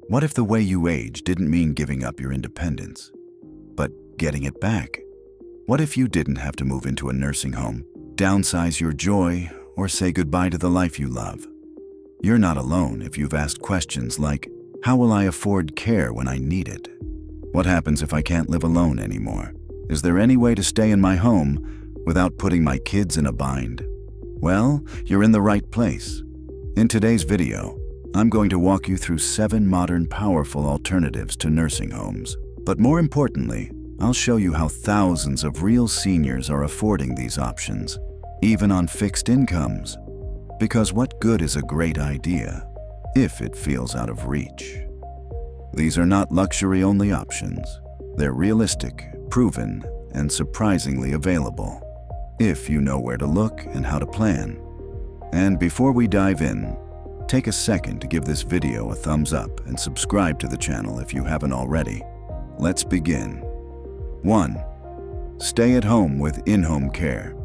What if the way you age didn't mean giving up your independence, but getting it back? What if you didn't have to move into a nursing home, downsize your joy, or say goodbye to the life you love? You're not alone if you've asked questions like, how will I afford care when I need it? What happens if I can't live alone anymore? Is there any way to stay in my home without putting my kids in a bind? Well, you're in the right place. In today's video, I'm going to walk you through 7 modern, powerful alternatives to nursing homes. But more importantly, I'll show you how thousands of real seniors are affording these options, even on fixed incomes. Because what good is a great idea if it feels out of reach? These are not luxury-only options. They're realistic, proven, and surprisingly available, if you know where to look and how to plan. And before we dive in, take a second to give this video a thumbs up and subscribe to the channel if you haven't already. Let's begin. 1. Stay at home with in-home care.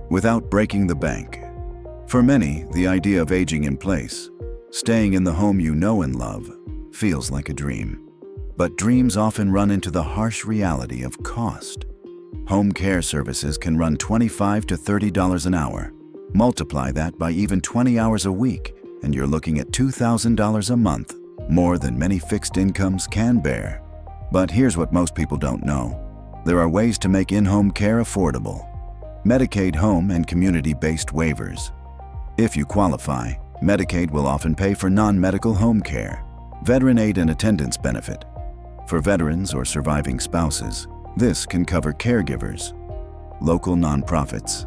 Without breaking the bank. For many, the idea of aging in place, staying in the home you know and love, feels like a dream. But dreams often run into the harsh reality of cost. Home care services can run $25 to $30 an hour. Multiply that by even 20 hours a week, and you're looking at $2,000 a month, more than many fixed incomes can bear. But here's what most people don't know. There are ways to make in-home care affordable. Medicaid home and community-based waivers. If you qualify, Medicaid will often pay for non-medical home care. Veteran aid and attendance benefit. For veterans or surviving spouses, this can cover caregivers. Local nonprofits.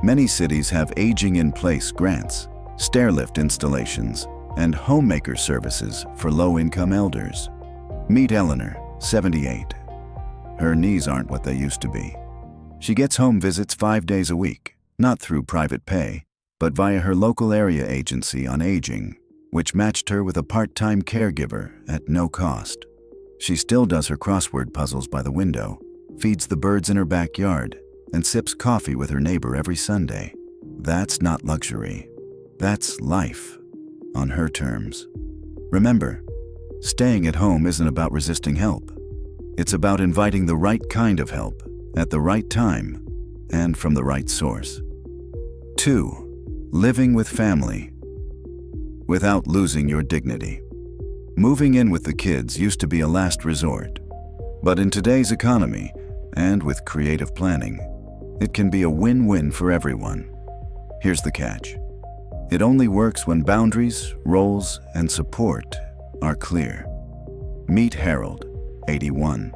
Many cities have aging-in-place grants, stairlift installations, and homemaker services for low-income elders. Meet Eleanor, 78. Her knees aren't what they used to be. She gets home visits 5 days a week, not through private pay, but via her local area agency on aging, which matched her with a part-time caregiver at no cost. She still does her crossword puzzles by the window, feeds the birds in her backyard, and sips coffee with her neighbor every Sunday. That's not luxury. That's life, on her terms. Remember, staying at home isn't about resisting help. It's about inviting the right kind of help, at the right time, and from the right source. 2. Living with family. Without losing your dignity. Moving in with the kids used to be a last resort. But in today's economy, and with creative planning, it can be a win-win for everyone. Here's the catch. It only works when boundaries, roles, and support are clear. Meet Harold, 81.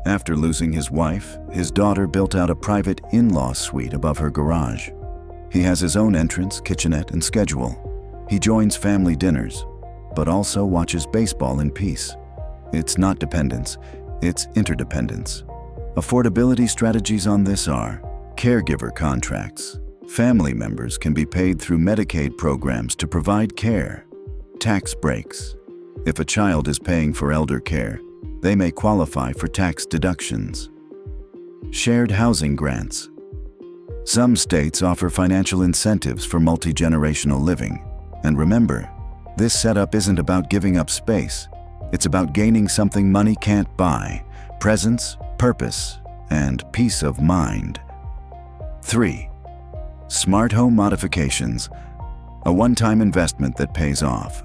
After losing his wife, his daughter built out a private in-law suite above her garage. He has his own entrance, kitchenette, and schedule. He joins family dinners, but also watches baseball in peace. It's not dependence, it's interdependence. Affordability strategies on this are caregiver contracts. Family members can be paid through Medicaid programs to provide care. Tax breaks. If a child is paying for elder care, they may qualify for tax deductions. Shared housing grants. Some states offer financial incentives for multi-generational living. And remember, this setup isn't about giving up space. It's about gaining something money can't buy: presence, purpose, and peace of mind. 3. Smart home modifications. A one-time investment that pays off.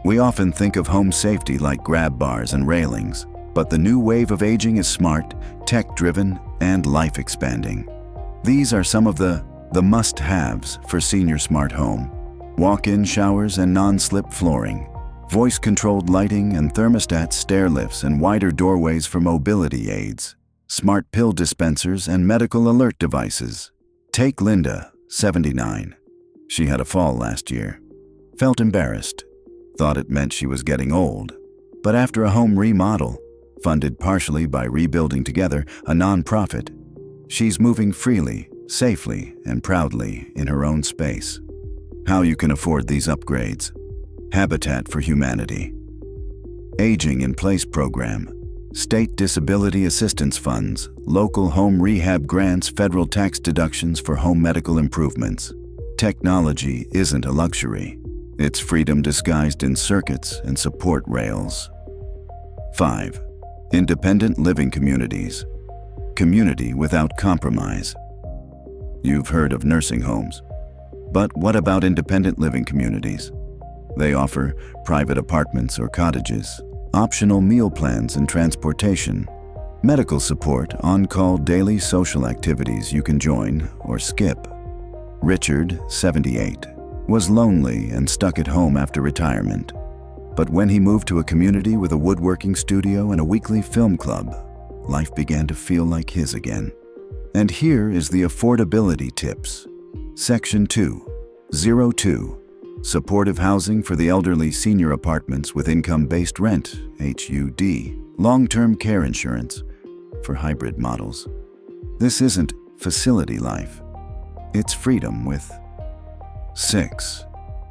We often think of home safety like grab bars and railings, but the new wave of aging is smart, tech-driven, and life-expanding. These are some of the must-haves for senior smart home. Walk-in showers and non-slip flooring, voice-controlled lighting and thermostat stair lifts and wider doorways for mobility aids, smart pill dispensers and medical alert devices. Take Linda, 79. She had a fall last year. Felt embarrassed. Thought it meant she was getting old. But after a home remodel, funded partially by Rebuilding Together, a nonprofit, she's moving freely, safely, and proudly in her own space. How you can afford these upgrades. Habitat for Humanity. Aging in Place Program. State disability assistance funds, local home rehab grants, federal tax deductions for home medical improvements. Technology isn't a luxury. It's freedom disguised in circuits and support rails. 5. Independent living communities. Community without compromise. You've heard of nursing homes. But what about independent living communities? They offer private apartments or cottages, optional meal plans and transportation, medical support, on-call daily social activities you can join or skip. Richard, 78, was lonely and stuck at home after retirement. But when he moved to a community with a woodworking studio and a weekly film club, life began to feel like his again. And here is the affordability tips. Section 2.02. Supportive housing for the elderly, senior apartments with income-based rent, HUD, long-term care insurance for hybrid models. This isn't facility life. It's freedom with 6.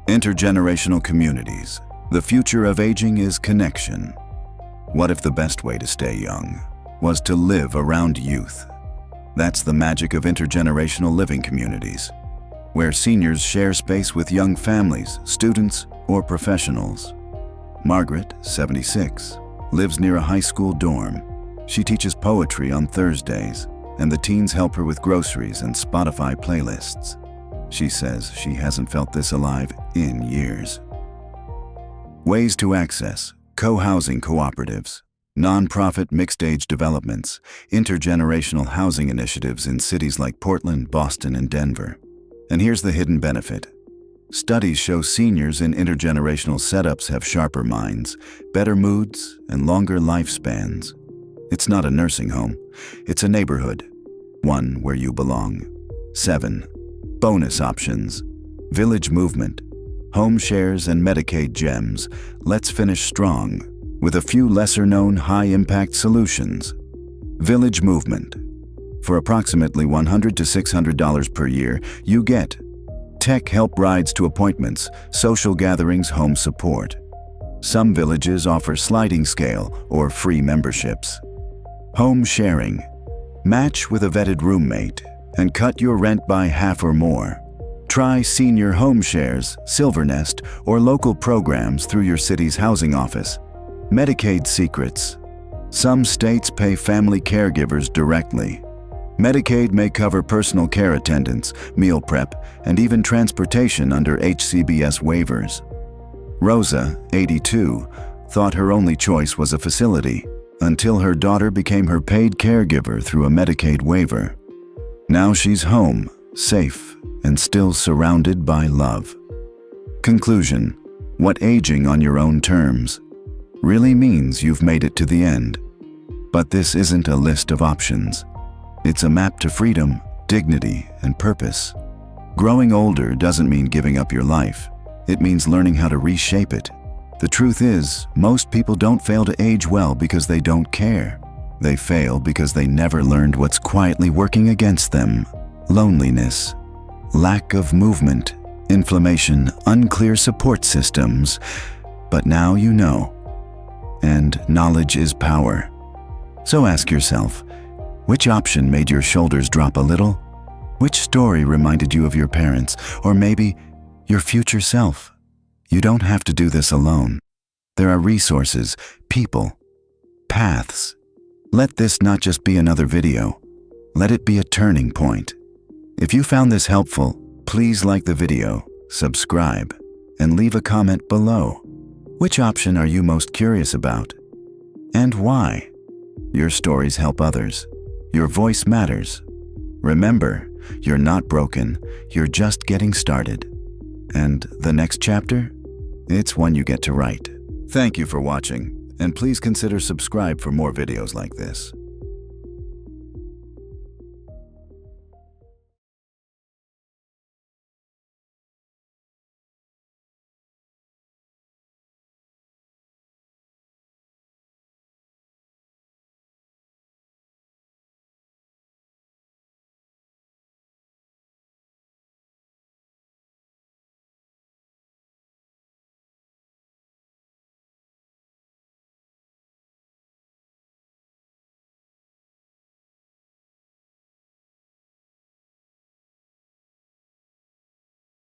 Intergenerational communities. The future of aging is connection. What if the best way to stay young was to live around youth? That's the magic of intergenerational living communities, where seniors share space with young families, students, or professionals. Margaret, 76, lives near a high school dorm. She teaches poetry on Thursdays, and the teens help her with groceries and Spotify playlists. She says she hasn't felt this alive in years. Ways to access: co-housing cooperatives, nonprofit mixed-age developments, intergenerational housing initiatives in cities like Portland, Boston, and Denver. And here's the hidden benefit. Studies show seniors in intergenerational setups have sharper minds, better moods, and longer lifespans. It's not a nursing home. It's a neighborhood, one where you belong. 7. Bonus options: village movement, home shares, and Medicaid gems. Let's finish strong with a few lesser-known high-impact solutions. Village movement. For approximately $100 to $600 per year, you get tech help rides to appointments, social gatherings, home support. Some villages offer sliding scale or free memberships. Home sharing. Match with a vetted roommate and cut your rent by half or more. Try senior home shares, Silvernest, or local programs through your city's housing office. Medicaid secrets. Some states pay family caregivers directly. Medicaid may cover personal care attendance, meal prep, and even transportation under HCBS waivers. Rosa, 82, thought her only choice was a facility until her daughter became her paid caregiver through a Medicaid waiver. Now she's home, safe, and still surrounded by love. Conclusion: what aging on your own terms really means you've made it to the end. But this isn't a list of options. It's a map to freedom, dignity, and purpose. Growing older doesn't mean giving up your life. It means learning how to reshape it. The truth is, most people don't fail to age well because they don't care. They fail because they never learned what's quietly working against them: loneliness, lack of movement, inflammation, unclear support systems. But now you know. And knowledge is power. So ask yourself, which option made your shoulders drop a little? Which story reminded you of your parents, or maybe your future self? You don't have to do this alone. There are resources, people, paths. Let this not just be another video. Let it be a turning point. If you found this helpful, please like the video, subscribe, and leave a comment below. Which option are you most curious about? And why? Your stories help others. Your voice matters. Remember, you're not broken, you're just getting started. And the next chapter? It's one you get to write. Thank you for watching, and please consider subscribe for more videos like this.